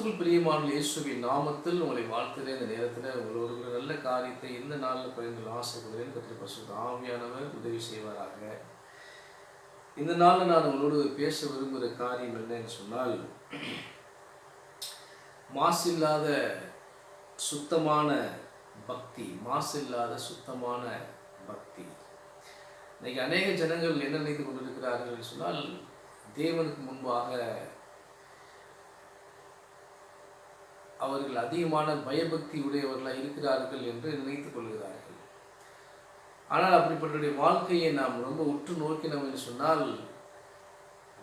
கிறிஸ்துவுக்குள் பிரியமான இயேசுவின் நாமத்தில் உங்களை வாழ்த்துகிறேன். இந்த நேரத்தில் உங்களோட ஒரு நல்ல காரியத்தை இந்த நாளில் பகிர்ந்து ஆசைப்படுகிறேன். கர்த்தர் பரிசுத்த ஆவியானவர் உதவி செய்வாராக. இந்த நாளில் நான் உங்களோடு பேச விரும்புகிற காரியம் என்னன்னு சொன்னால், மாசில்லாத சுத்தமான பக்தி. மாசில்லாத சுத்தமான பக்தி. இன்னைக்கு அநேக ஜனங்கள் என்ன நினைத்து கொண்டிருக்கிறார்கள் சொன்னால், தேவனுக்கு முன்பாக அவர்கள் அதிகமான பயபக்தி உடையவர்களாக இருக்கிறார்கள் என்று நினைத்துக் கொள்கிறார்கள். ஆனால் அப்படிப்பட்ட வாழ்க்கையை நாம் ரொம்ப உற்று நோக்கினோம் என்று சொன்னால்,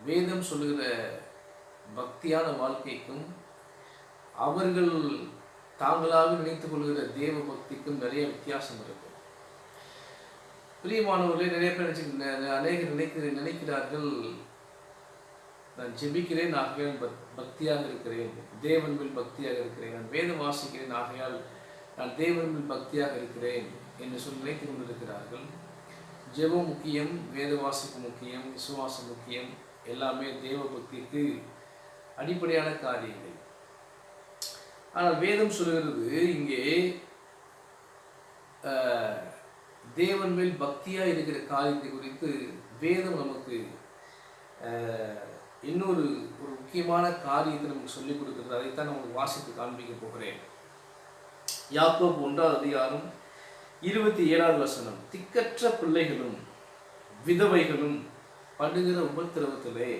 வேதம் சொல்லுகிற பக்தியான வாழ்க்கைக்கும் அவர்கள் தாங்களாக நினைத்துக் கொள்கிற தேவ பக்திக்கும் நிறைய வித்தியாசம் இருக்கும். பிரியமானவர்களே, நிறைய பேர் அநேகர் நினைக்கிறார்கள், நான் ஜெபிக்கிறேன் ஆகையால் பக்தியாக இருக்கிறேன், தேவன் மேல் பக்தியாக இருக்கிறேன், நான் வேதம் வாசிக்கிறேன் ஆகையால் நான் தேவன் மேல் பக்தியாக இருக்கிறேன் என்று சொல்லி நினைத்து கொண்டிருக்கிறார்கள். ஜெபம் முக்கியம், வேத வாசிப்பு முக்கியம், விசுவாசம் முக்கியம். எல்லாமே தேவ பக்திக்கு அடிப்படையான காரியங்கள். ஆனால் வேதம் சொல்கிறது, இங்கே தேவன் மேல் பக்தியாக இருக்கிற காரியத்தை குறித்து வேதம் நமக்கு இன்னொரு முக்கியமான காரியத்தை நமக்கு சொல்லிக் கொடுக்கிறது. அதைத்தான் நமக்கு வாசித்து காண்பிக்க போகிறேன். யாக்கோபு 1வது அதிகாரம் 27வது வசனம். திக்கற்ற பிள்ளைகளும் விதவைகளும் படுகிற உபத்திரவத்திலே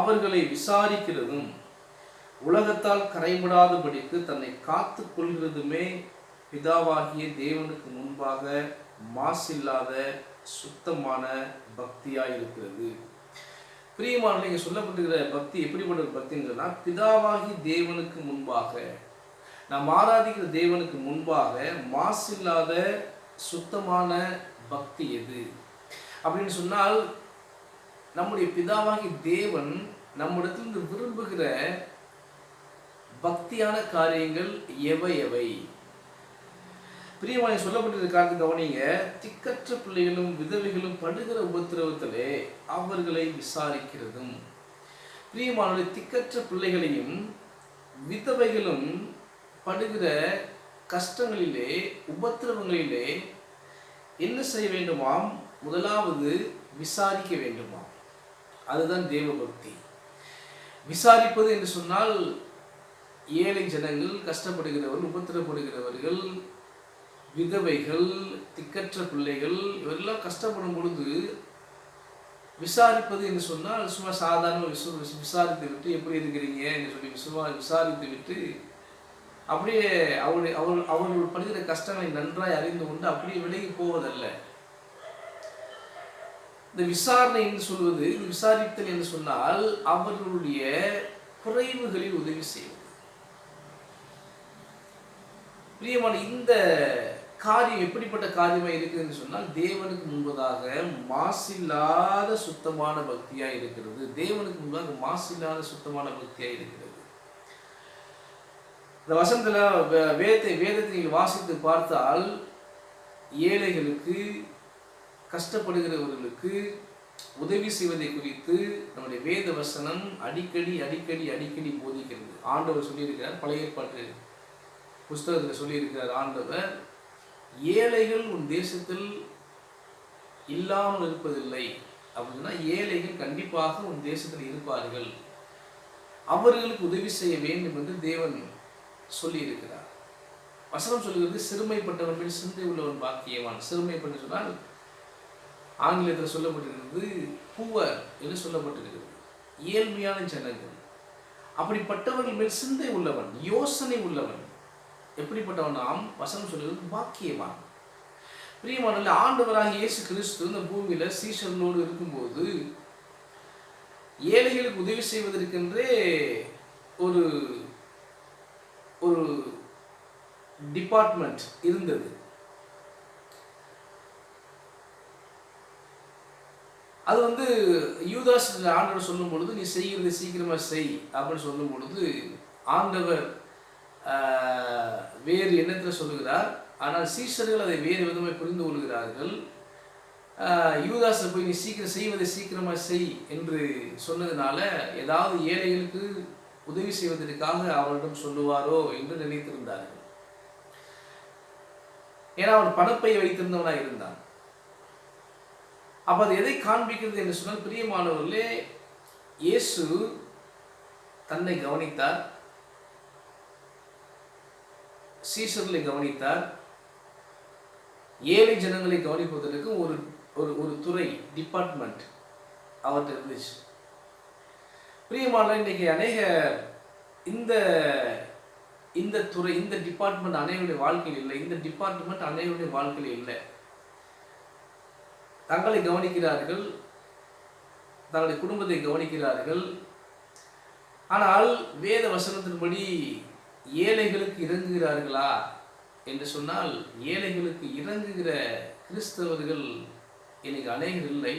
அவர்களை விசாரிக்கிறதும் உலகத்தால் கரைபடாதபடிக்கு தன்னை காத்து கொள்கிறதுமே பிதாவாகிய தேவனுக்கு முன்பாக மாசில்லாத சுத்தமான பக்தியாய் இருக்கிறது. பிரியமானவர்களே, இங்கே சொல்லப்பட்டிருக்கிற பக்தி எப்படிப்பட்ட ஒரு பக்தின்னு சொன்னால், பிதாவாகி தேவனுக்கு முன்பாக, நாம் ஆராதிக்கிற தேவனுக்கு முன்பாக மாசில்லாத சுத்தமான பக்தி எது அப்படின்னு சொன்னால், நம்முடைய பிதாவாகி தேவன் நம்மிடத்திலிருந்து விரும்புகிற பக்தியான காரியங்கள் எவை எவை? பிரியமான சொல்லப்பட்டிருக்கிற காரணத்தை கவனிங்க. திக்கற்ற பிள்ளைகளும் விதவைகளும் படுகிற உபத்திரவத்திலே அவர்களை விசாரிக்கிறதும். பிரியமான திக்கற்ற பிள்ளைகளையும் விதவைகளும் படுகிற கஷ்டங்களிலே உபத்திரவங்களிலே என்ன செய்ய வேண்டுமாம்? முதலாவது விசாரிக்க வேண்டுமாம். அதுதான் தேவபக்தி. விசாரிப்பது என்று சொன்னால், ஏழை ஜனங்கள், கஷ்டப்படுகிறவர்கள், உபத்திரப்படுகிறவர்கள், விதவைகள், திக்கற்ற பிள்ளைகள், இவரெல்லாம் கஷ்டப்படும் பொழுது விசாரிப்பது என்று சொன்னால், சும்மா சாதாரண விசாரித்து விட்டு எப்படி இருக்கிறீங்க என்று சொல்லி விசாரித்து விட்டு அப்படியே அவர்கள் படுகிற கஷ்டங்களை நன்றாய் அறிந்து கொண்டு அப்படியே விலகி போவதல்ல. இந்த விசாரணை என்று சொல்வது, இது விசாரித்தல் என்று சொன்னால் அவர்களுடைய குறைவுகளில் உதவி செய்வது. பிரியமான இந்த காரியம் எப்படிப்பட்ட காரியமாக இருக்குதுன்னு சொன்னால், தேவனுக்கு முன்பதாக மாசில்லாத சுத்தமான பக்தியாக இருக்கிறது. தேவனுக்கு முன்பாக மாசில்லாத சுத்தமான பக்தியாக இருக்கிறது. இந்த வசனத்தில் வேதத்தை நீங்கள் வாசித்து பார்த்தால், ஏழைகளுக்கு, கஷ்டப்படுகிறவர்களுக்கு உதவி செய்வதை குறித்து நம்முடைய வேத வசனம் அடிக்கடி அடிக்கடி அடிக்கடி போதிக்கிறது. ஆண்டவர் சொல்லியிருக்கிறார், பழைய ஏற்பாட்டு புஸ்தகத்தில் சொல்லியிருக்கிறார் ஆண்டவர், ஏழைகள் உன் தேசத்தில் இல்லாமல் இருப்பதில்லை அப்படின்னா, ஏழைகள் கண்டிப்பாக உன் தேசத்தில் இருப்பார்கள், அவர்களுக்கு உதவி செய்ய வேண்டும் என்று தேவன் சொல்லியிருக்கிறார். வசனம் சொல்லுகிறது, சிறுமைப்பட்டவன் மேல் சிந்தை உள்ளவன் பாக்கியவான். சிறுமைப்பட்டு சொன்னால் ஆங்கிலத்தில் சொல்லப்பட்டிருக்கிறது புவர் என்று சொல்லப்பட்டிருக்கிறது. ஏழ்மையான ஜனங்கள், அப்படிப்பட்டவர்கள் மேல் சிந்தை உள்ளவன், யோசனை உள்ளவன். எப்படிப்பட்டவன் நாம்? வசனம் சொல்லுகிறது பாக்கியவான். பிரியமானவர்களே, ஆண்டவராகிய இயேசு கிறிஸ்து இந்த பூமியில சீஷர்களோடு இருக்கும்போது ஏழைகளுக்கு உதவி செய்வதற்கென்றே ஒரு ஒரு டிபார்ட்மெண்ட் இருந்தது. அது யூதாஸ் ஆண்டவர் சொல்லும் பொழுது, நீ செய்கிறது சீக்கிரமா செய் அப்படின்னு சொல்லும் பொழுது, ஆண்டவர் வேறு எண்ணத்தில் சொல்லுகிறார். ஆனால் சீஷர்கள் அதை வேறு விதமாக புரிந்து கொள்கிறார்கள். யூதாஸை போய் நீ சீக்கிரம் செய்வதை சீக்கிரமாக செய் என்று சொன்னதுனால, ஏதாவது ஏழைகளுக்கு உதவி செய்வதற்காக அவரிடம் சொல்லுவாரோ என்று நினைத்திருந்தார்கள். ஏன்னா அவன் பணப்பையை வைத்திருந்தவனாக இருந்தான். அப்ப அது எதை காண்பிக்கிறது என்று சொன்னால், பிரியமானவர்களே, இயேசு தன்னை கவனித்தார், சீஷர்களை கவனித்தார், ஏழை ஜனங்களை கவனிப்பதற்கு ஒரு ஒரு துறை, டிபார்ட்மெண்ட் அவர்கிட்ட இருந்துச்சு. பிரியமான இன்னைக்கு அநேக இந்த இந்த துறை, இந்த டிபார்ட்மெண்ட் அனைவருடைய வாழ்க்கையில் இல்லை. இந்த டிபார்ட்மெண்ட் அனைவருடைய வாழ்க்கையில் இல்லை. தங்களை கவனிக்கிறார்கள், தங்களுடைய குடும்பத்தை கவனிக்கிறார்கள். ஆனால் வேத வசனத்தின்படி ஏழைகளுக்கு இறங்குகிறார்களா என்று சொன்னால், ஏழைகளுக்கு இறங்குகிற கிறிஸ்தவர்கள் இன்னைக்கு அநேகர் இல்லை.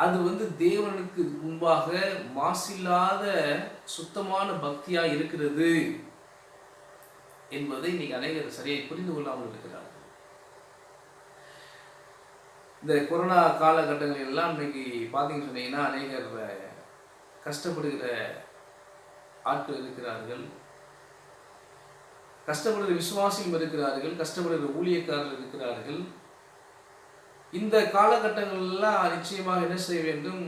அது தேவனுக்கு முன்பாக மாசில்லாத சுத்தமான பக்தியா இருக்கிறது என்பதை இன்னைக்கு அநேகர் சரியை புரிந்து கொள்ளாமல் இருக்கிறார்கள். இந்த கொரோனா காலகட்டங்களில் எல்லாம் இன்னைக்கு பார்த்தீங்கன்னு சொன்னீங்கன்னா, அநேகர் கஷ்டப்படுகிற ஆட்கள் இருக்கிறார்கள், கஷ்டப்படுகிற விசுவாசிகள் இருக்கிறார்கள், கஷ்டப்படுகிற ஊழியக்காரர்கள் இருக்கிறார்கள். இந்த காலகட்டங்களெல்லாம் நிச்சயமாக என்ன செய்ய வேண்டும்?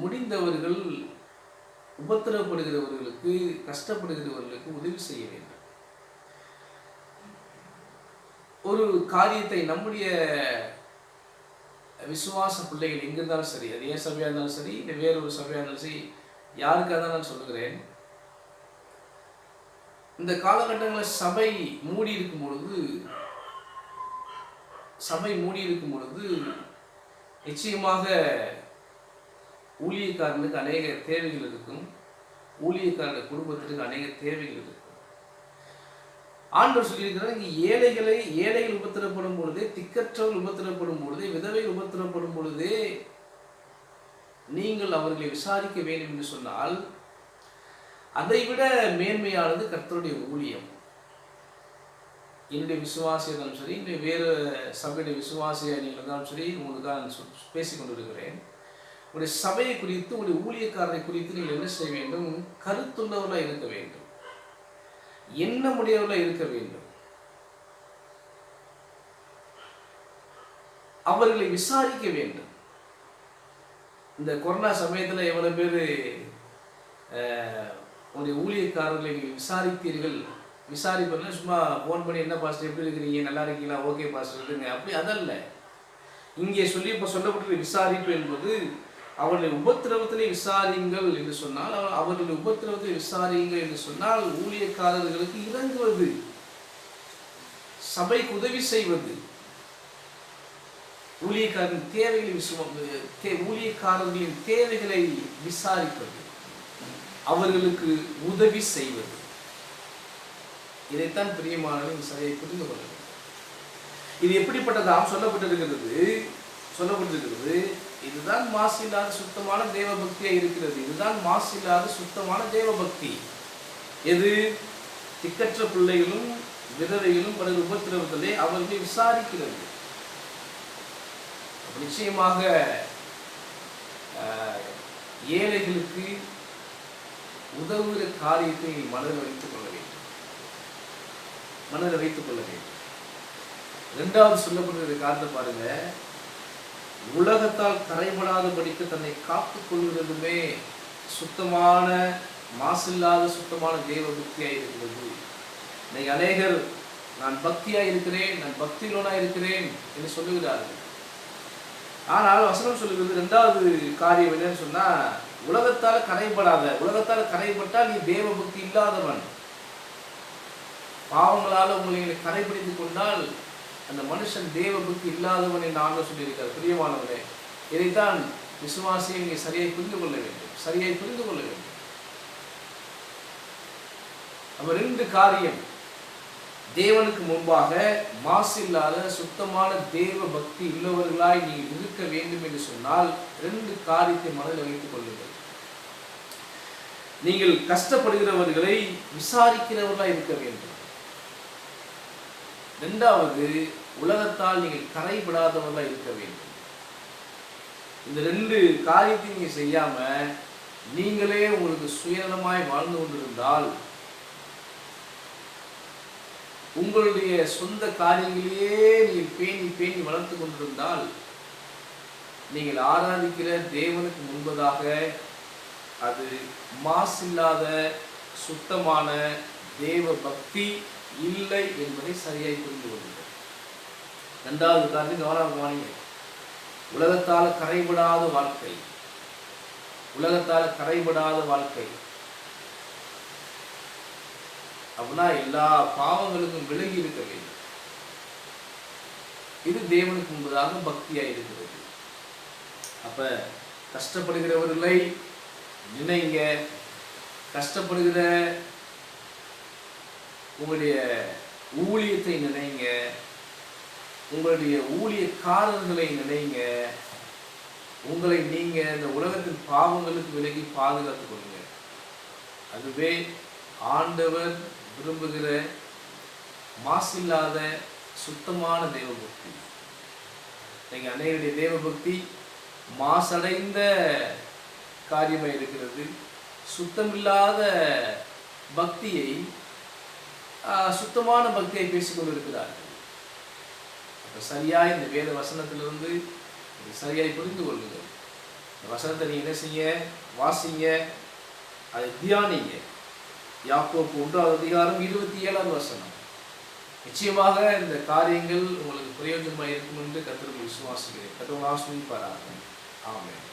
முடிந்தவர்கள் உபத்திரப்படுகிறவர்களுக்கு, கஷ்டப்படுகிறவர்களுக்கு உதவி செய்ய வேண்டும். ஒரு காரியத்தை நம்முடைய விசுவாச பிள்ளைகள் எங்க இருந்தாலும் சரி, அது ஏன் சபையா இருந்தாலும் சரி, இல்லை வேறொரு சபையா இருந்தாலும் சரி, யாருக்காக தான் நான் சொல்லுகிறேன், இந்த காலகட்டங்களில் சபை மூடி இருக்கும் பொழுது நிச்சயமாக ஊழியக்காரனுக்கு அநேக தேவைகள் இருக்கும், ஊழியக்காரனுடைய குடும்பத்திற்கு அநேக தேவைகள் இருக்கும். ஆண்டவர் சொல்லியிருக்கிறார், இங்கே ஏழைகள் உபத்திரப்படும் பொழுதே, திக்கற்றவர்கள் உபத்திரப்படும் பொழுதே, விதவைகள் உபத்திரப்படும் பொழுதே நீங்கள் அவர்களை விசாரிக்க வேண்டும் என்று சொன்னால், அதைவிட மேன்மையானது கர்த்தருடைய ஊழியம். என்னுடைய விசுவாசியாக இருந்தாலும் சரி, இந்த வேறு சபையுடைய விசுவாசியாக நீங்கள் இருந்தாலும் சரி, உங்களுக்காக நான் பேசிக்கொண்டிருக்கிறேன். உங்களுடைய சபையை குறித்து, உங்களுடைய ஊழியக்காரரை குறித்து நீங்கள் என்ன செய்ய வேண்டும்? கருத்துள்ளவர்களாக இருக்க வேண்டும், எண்ணமுடையவர்களாக இருக்க வேண்டும். அவர்களை விசாரிக்க வேண்டும். இந்த கொரோனா சமயத்தில் எவ்வளவு பேர் உங்களுடைய ஊழியக்காரர்களை நீங்கள் விசாரித்தீர்கள்? விசாரிப்பதில் சும்மா ஃபோன் பண்ணி, என்ன பாஸ்டர் எப்படி இருக்கிறீங்க, நல்லா இருக்கீங்களா, ஓகே பாஸ்டர் இருக்குங்க, அப்படி அதல்ல. இங்கே சொல்லப்பட்ட விசாரிப்பு என்பது, அவருடைய உபத்திரவத்திலே விசாரியுங்கள் என்று சொன்னால், அவருடைய உபத்திரவத்தை விசாரியுங்கள் என்று சொன்னால், ஊழியக்காரர்களுக்கு இறங்குவது, சபைக்கு உதவி செய்வது, ஊழியக்காரர்களின் தேவைகளை விசாரிப்பது, அவர்களுக்கு உதவி செய்வது. இதைத்தான் பிரியமானவர்கள் இந்த சபையை புரிந்து கொள்ள வேண்டும். இது எப்படிப்பட்டதாம் சொல்லப்பட்டிருக்கிறது. இதுதான் மாசில்லாத சுத்தமான தேவ பக்தியா இருக்கிறது. இதுதான் மாசில்லாத சுத்தமான தேவ பக்தி. எது? திக்கற்ற பிள்ளைகளும் விதவைகளும் பல உபத்திரவத்திலே அவர்களை விசாரிக்கிறது. நிச்சயமாக ஏழைகளுக்கு உதவுகிற காரியத்தை மனதில் வைத்துக் கொள்ள வேண்டும். இரண்டாவது சொல்லப்படுகிற காரணத்தை பாருங்க, உலகத்தால் கரைபடாதபடிக்கு தன்னை காத்துக் கொள்கிறதுமே சுத்தமான, மாசில்லாத சுத்தமான தேவ பக்தியாக இருக்கிறது. இன்னைக்கு அநேகர் நான் பக்தியாக இருக்கிறேன், நான் பக்தியிலோனா இருக்கிறேன் என்று சொல்லுகிறார்கள். ஆனால் வசனம் சொல்லுகிறது இரண்டாவது காரியம் என்னன்னு சொன்னா, உலகத்தால் கரைபட்டால் நீ தேவ பக்தி இல்லாதவன். பாவங்களால் உங்களை கரைபிடித்துக் கொண்டால் அந்த மனுஷன் தேவ பக்தி இல்லாதவன் என்று ஆண்டவர் சொல்லியிருக்கிறார். பிரியமானவரே, இதைத்தான் விசுவாசியை நீங்கள் சரியாய் புரிந்து கொள்ள வேண்டும். அப்ப ரெண்டு காரியம், தேவனுக்கு முன்பாக மாசில்லாத சுத்தமான தேவ பக்தி உள்ளவர்களாய் நீங்கள் இருக்க வேண்டும் என்று சொன்னால், ரெண்டு காரியத்தை மனதில் வைத்துக் கொள்ளுங்கள். நீங்கள் கஷ்டப்படுகிறவர்களை விசாரிக்கிறவர்களாய் இருக்க வேண்டும். இரண்டாவது, உலகத்தால் நீங்கள் கரைபடாதவர்களாக இருக்க வேண்டும். இந்த ரெண்டு காரியத்தையும் நீங்க செய்யாம நீங்களே உங்களுக்கு சுயநலமாய் வாழ்ந்து கொண்டிருந்தால், உங்களுடைய சொந்த காரியங்களையே நீங்கள் பேணி பேணி வளர்த்து கொண்டிருந்தால், நீங்கள் ஆராதிக்கிற தேவனுக்கு முன்பதாக அது மாசில்லாத சுத்தமான தேவ பக்தி இல்லை என்பதை சரியாய் புரிந்து கொள்ளுங்கள். இரண்டாவது காரணம் கவனமானீங்க. உலகத்தால் கரைபடாத வாழ்க்கை, உலகத்தால் கரைபடாத வாழ்க்கை அப்படின்னா எல்லா பாவங்களுக்கும் விலகி இருக்க வேண்டும். இது தேவனுக்கு முன்பதாக பக்தியாய் இருக்கிறது. அப்ப கஷ்டப்படுகிறவர்களை நினைங்க, கஷ்டப்படுகிற உங்களுடைய ஊழியத்தை நினைங்க, உங்களுடைய ஊழியக்காரர்களை நினைங்க, உங்களை நீங்க இந்த உலகத்தின் பாவங்களுக்கு விலகி பாதுகாத்துக் கொள்ளுங்க. அதுவே ஆண்டவர் விரும்புகிற மாசில்லாத சுத்தமான தேவபக்தி. நீங்க அன்னையுடைய தேவபக்தி மாசடைந்த காரியமாக இருக்கிறது. சுத்தமில்லாத பக்தியை சுத்தமான பக்தியை பேசிக்கொண்டு இருக்கிறார்கள். சரியாய் இந்த வேத வசனத்திலிருந்து சரியாய் புரிந்து கொள்ளுங்கள். இந்த வசனத்தை நீங்க என்ன செய்ய, வாசிங்க, அதை தியானிங்க. யாக்கோப்பு 1வது அதிகாரம் 27வது வசனம். நிச்சயமாக இந்த காரியங்கள் உங்களுக்கு பிரயோஜனமாக இருக்கும் என்று கர்த்தர் விசுவாசிக்கிறேன். கர்த்தர் ஆசீர்வதிப்பாராக. ஆமென்.